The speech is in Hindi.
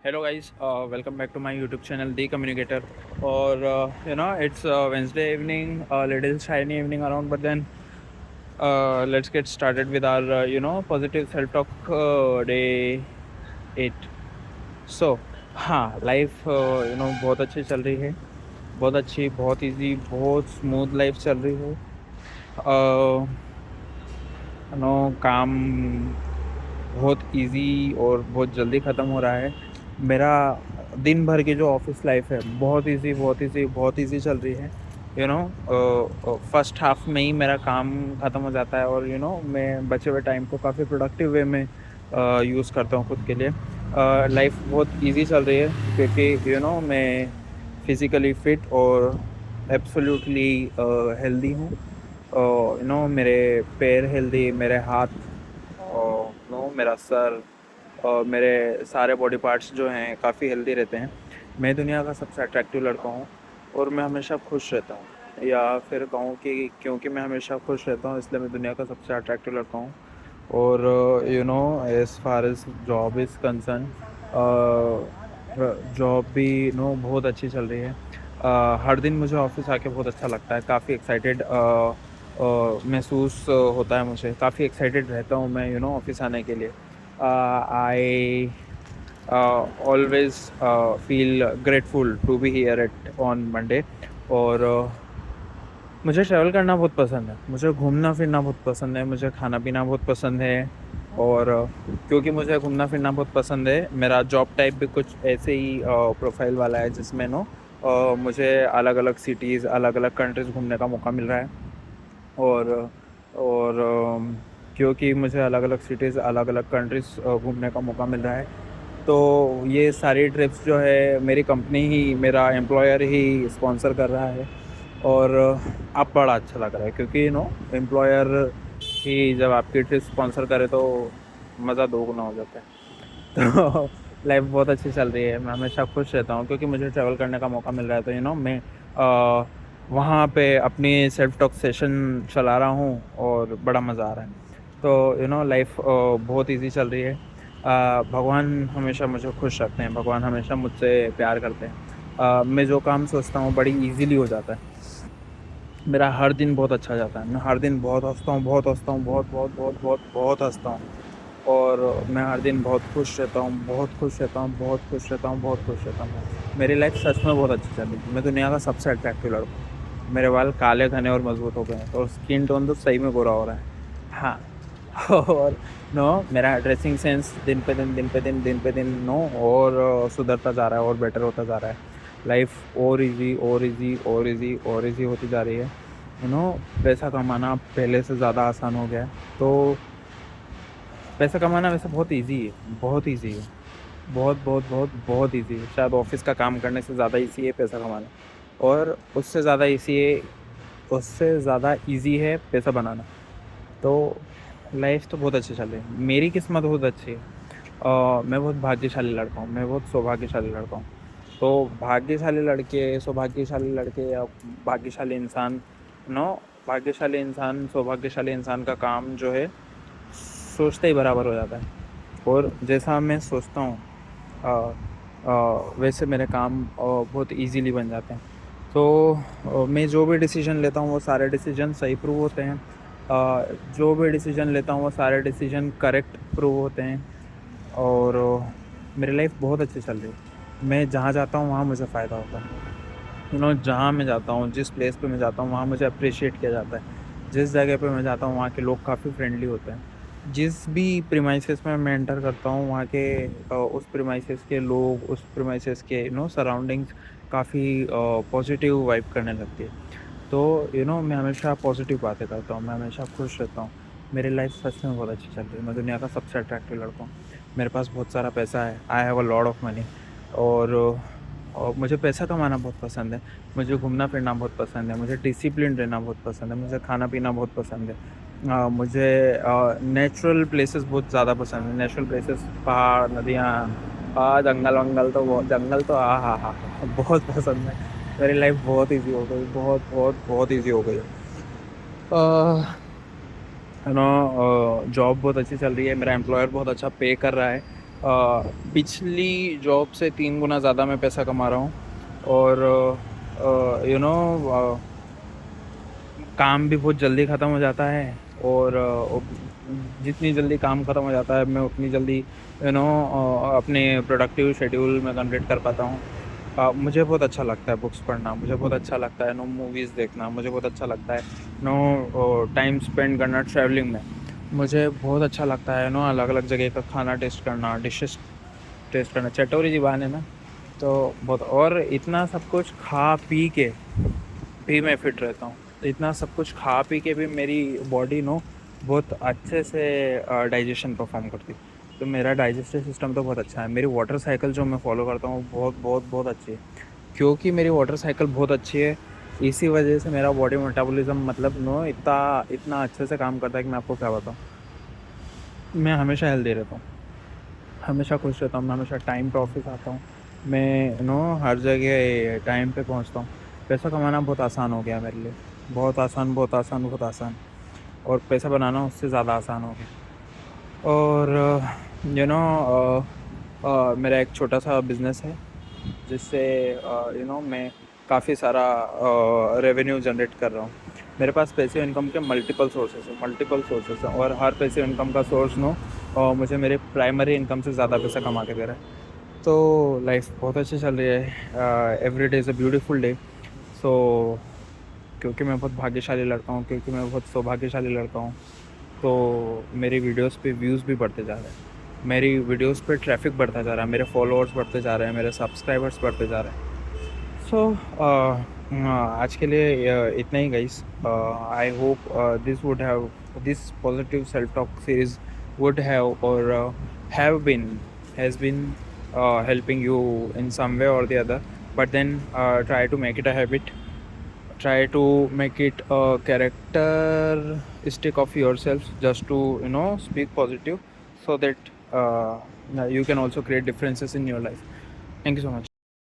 Hello guys, welcome back to my YouTube channel, The Communicator. Or it's Wednesday evening, a little shiny evening around. But then let's get started with our positive self-talk day 8. So हाँ, लाइफ बहुत अच्छी चल रही है, बहुत अच्छी, बहुत इजी, बहुत स्मूथ लाइफ चल रही है। काम बहुत इजी और बहुत जल्दी ख़त्म हो रहा है। मेरा दिन भर की जो ऑफिस लाइफ है बहुत इजी, बहुत इजी, बहुत इजी चल रही है। फर्स्ट हाफ में ही मेरा काम ख़त्म हो जाता है और मैं बचे हुए टाइम को काफ़ी प्रोडक्टिव वे में यूज़ करता हूँ खुद के लिए। लाइफ बहुत इजी चल रही है क्योंकि मैं फिज़िकली फिट और एब्सोल्युटली हेल्दी हूँ। मेरे पैर हेल्दी, मेरे हाथ, मेरा सर और मेरे सारे बॉडी पार्ट्स जो हैं काफ़ी हेल्दी रहते हैं। मैं दुनिया का सबसे अट्रैक्टिव लड़का हूँ और मैं हमेशा खुश रहता हूँ, या फिर कहूँ कि क्योंकि मैं हमेशा खुश रहता हूँ इसलिए मैं दुनिया का सबसे अट्रैक्टिव लड़का हूँ। और as far as job is concern, job भी बहुत अच्छी चल रही है। हर दिन मुझे ऑफिस आके बहुत अच्छा लगता है, काफ़ी एक्साइटेड महसूस होता है मुझे, काफ़ी एक्साइटेड रहता हूँ मैं ऑफिस आने के लिए। I always feel grateful to be here at on Monday। और मुझे ट्रैवल करना बहुत पसंद है, मुझे घूमना फिरना बहुत पसंद है, मुझे खाना पीना बहुत पसंद है। और क्योंकि मुझे घूमना फिरना बहुत पसंद है, मेरा जॉब टाइप भी कुछ ऐसे ही प्रोफाइल वाला है जिसमें मुझे अलग अलग सिटीज़, अलग अलग कंट्रीज़ घूमने का मौका मिल रहा है। और क्योंकि मुझे अलग अलग सिटीज़, अलग अलग कंट्रीज़ घूमने का मौका मिल रहा है, तो ये सारी ट्रिप्स जो है मेरी कंपनी ही, मेरा एम्प्लॉयर ही स्पॉन्सर कर रहा है। और अब बड़ा अच्छा लग रहा है क्योंकि एम्प्लॉयर ही जब आपकी ट्रिप स्पॉन्सर करे तो मज़ा दोगुना हो जाता है। तो लाइफ बहुत अच्छी चल रही है, मैं हमेशा खुश रहता हूँ क्योंकि मुझे ट्रैवल करने का मौका मिल रहा है। तो मैं वहाँ पे अपनी सेल्फ टॉक सेशन चला रहा हूँ और बड़ा मज़ा आ रहा है। तो लाइफ बहुत इजी चल रही है। भगवान हमेशा मुझे खुश रखते हैं, भगवान हमेशा मुझसे प्यार करते हैं। मैं जो काम सोचता हूँ बड़ी इजीली हो जाता है। मेरा हर दिन बहुत अच्छा जाता है, मैं हर दिन बहुत हंसता हूँ, बहुत हंसता हूँ, बहुत बहुत बहुत बहुत बहुत हंसता हूँ। और मैं हर दिन बहुत खुश रहता हूँ, बहुत खुश रहता हूँ, बहुत खुश रहता हूँ, बहुत खुश रहता हूँ। मेरी लाइफ सच में बहुत अच्छी चल रही है, मैं दुनिया का सबसे अट्रैक्टिव लड़का हूँ। मेरे बाल काले घने और मजबूत हो गए हैं और स्किन टोन तो सही में गोरा हो रहा है। हाँ। और मेरा ड्रेसिंग सेंस दिन पे दिन, दिन पे दिन, दिन पे दिन और सुधरता जा रहा है और बेटर होता जा रहा है। लाइफ और इजी और इजी और इजी और इजी होती जा रही है। पैसा कमाना पहले से ज़्यादा आसान हो गया है। तो पैसा कमाना वैसे बहुत ईज़ी है, बहुत ईज़ी है। बहुत, बहुत, बहुत, बहुत ईज़ी है। शायद ऑफ़िस का काम करने से ज़्यादा ईज़ी है पैसा कमाना। और उससे ज़्यादा ईज़ी है पैसा बनाना। तो लाइफ़ तो बहुत अच्छी चल रही है। मेरी किस्मत बहुत अच्छी है। मैं बहुत भाग्यशाली लड़का हूँ, मैं बहुत सौभाग्यशाली लड़का हूँ। तो भाग्यशाली लड़के या भाग्यशाली इंसान नो भाग्यशाली इंसान, सौभाग्यशाली इंसान का काम जो है सोचते ही बराबर हो जाता है। और जैसा मैं सोचता हूँ वैसे मेरे काम बहुत इजीली बन जाते हैं। तो मैं जो भी डिसीजन लेता हूँ वो सारे डिसीजन सही प्रूव होते हैं। जो भी डिसीजन लेता हूँ वो सारे डिसीजन करेक्ट प्रूव होते हैं। और मेरी लाइफ बहुत अच्छी चल रही है। मैं जहाँ जाता हूँ वहाँ मुझे फ़ायदा होता है। जहाँ मैं जाता हूँ, जिस प्लेस पे मैं जाता हूँ वहाँ मुझे अप्रिशिएट किया जाता है। जिस जगह पे मैं जाता हूँ वहाँ के लोग काफ़ी फ्रेंडली होते हैं। जिस भी प्रीमाइसेस में मैं एंटर करता हूँ वहाँ के उस प्रीमाइसेस के लोग, उस प्रीमाइसेस के सराउंडिंग्स काफ़ी पॉजिटिव वाइब करने लगती है। तो मैं हमेशा पॉजिटिव बातें करता हूँ, मैं हमेशा खुश रहता हूँ। मेरी लाइफ सच में बहुत अच्छी चल रही है, मैं दुनिया का सबसे अट्रैक्टिव लड़का हूँ। मेरे पास बहुत सारा पैसा है, I have a lot of money. और मुझे पैसा कमाना बहुत पसंद है, मुझे घूमना फिरना बहुत पसंद है, मुझे डिसिप्लिन रहना बहुत पसंद है, मुझे खाना पीना बहुत पसंद है। मुझे नेचुरल प्लेसेस बहुत ज़्यादा पसंद है। नेचुरल प्लेसेस, पहाड़, नदियाँ, जंगल वंगल, तो बहुत जंगल तो हाँ बहुत पसंद है। मेरी लाइफ बहुत इजी हो गई, बहुत बहुत बहुत इजी हो गई है। जॉब बहुत अच्छी चल रही है, मेरा एम्प्लॉयर बहुत अच्छा पे कर रहा है। पिछली जॉब से 3 गुना ज़्यादा मैं पैसा कमा रहा हूँ और यू नो काम भी बहुत जल्दी ख़त्म हो जाता है और जितनी जल्दी काम ख़त्म हो जाता है मैं उतनी जल्दी अपने प्रोडक्टिव शेड्यूल में कन्वर्ट कर पाता हूँ। मुझे बहुत अच्छा लगता है बुक्स पढ़ना, मुझे बहुत अच्छा लगता है मूवीज़ देखना, मुझे बहुत अच्छा लगता है टाइम स्पेंड करना ट्रैवलिंग में। मुझे बहुत अच्छा लगता है अलग अलग जगह का खाना टेस्ट करना, डिशेस टेस्ट करना, चटोरी ज़बान है ना, तो बहुत। और इतना सब कुछ खा पी के भी मैं फिट रहता हूँ। तो इतना सब कुछ खा पी के भी मेरी बॉडी बहुत अच्छे से डाइजेशन परफॉर्म करती है। तो मेरा डाइजेस्टिव सिस्टम तो बहुत अच्छा है। मेरी वाटर साइकिल जो मैं फॉलो करता हूँ बहुत बहुत बहुत अच्छी है। क्योंकि मेरी वाटर साइकिल बहुत अच्छी है, इसी वजह से मेरा बॉडी मेटाबॉलिज्म मतलब इतना इतना अच्छे से काम करता है कि मैं आपको क्या बताऊँ। मैं हमेशा हेल्दी रहता हूँ, हमेशा खुश रहता हूँ, मैं हमेशा टाइम पे ऑफिस आता हूँ, मैं हर जगह टाइम पे पहुँचता हूँ। पैसा कमाना बहुत आसान हो गया मेरे लिए, बहुत आसान, बहुत आसान, बहुत आसान। और पैसा बनाना उससे ज़्यादा आसान हो गया। और मेरा एक छोटा सा बिज़नेस है जिससे मैं काफ़ी सारा रेवेन्यू जनरेट कर रहा हूँ। मेरे पास पैसिव इनकम के मल्टीपल सोर्सेस हैं और हर पैसिव इनकम का सोर्स मुझे मेरे प्राइमरी इनकम से ज़्यादा पैसा कमा के दे रहा है। तो लाइफ बहुत अच्छी चल रही है। Every day is a beautiful day. So क्योंकि मैं बहुत भाग्यशाली लड़का हूँ, क्योंकि मैं बहुत सौभाग्यशाली लड़का हूँ, तो मेरी वीडियोस पे व्यूज़ भी बढ़ते जा रहे हैं, मेरी वीडियोस पे ट्रैफिक बढ़ता जा रहा है, मेरे फॉलोअर्स बढ़ते जा रहे हैं, मेरे सब्सक्राइबर्स बढ़ते जा रहे हैं। सो आज के लिए इतना ही guys. I hope this positive self talk series would have or have been has been helping you in some way or the other, but then try to make it a habit, try to make it a characteristic of yourself, just to speak positive, so that you can also create differences in your life. Thank you so much.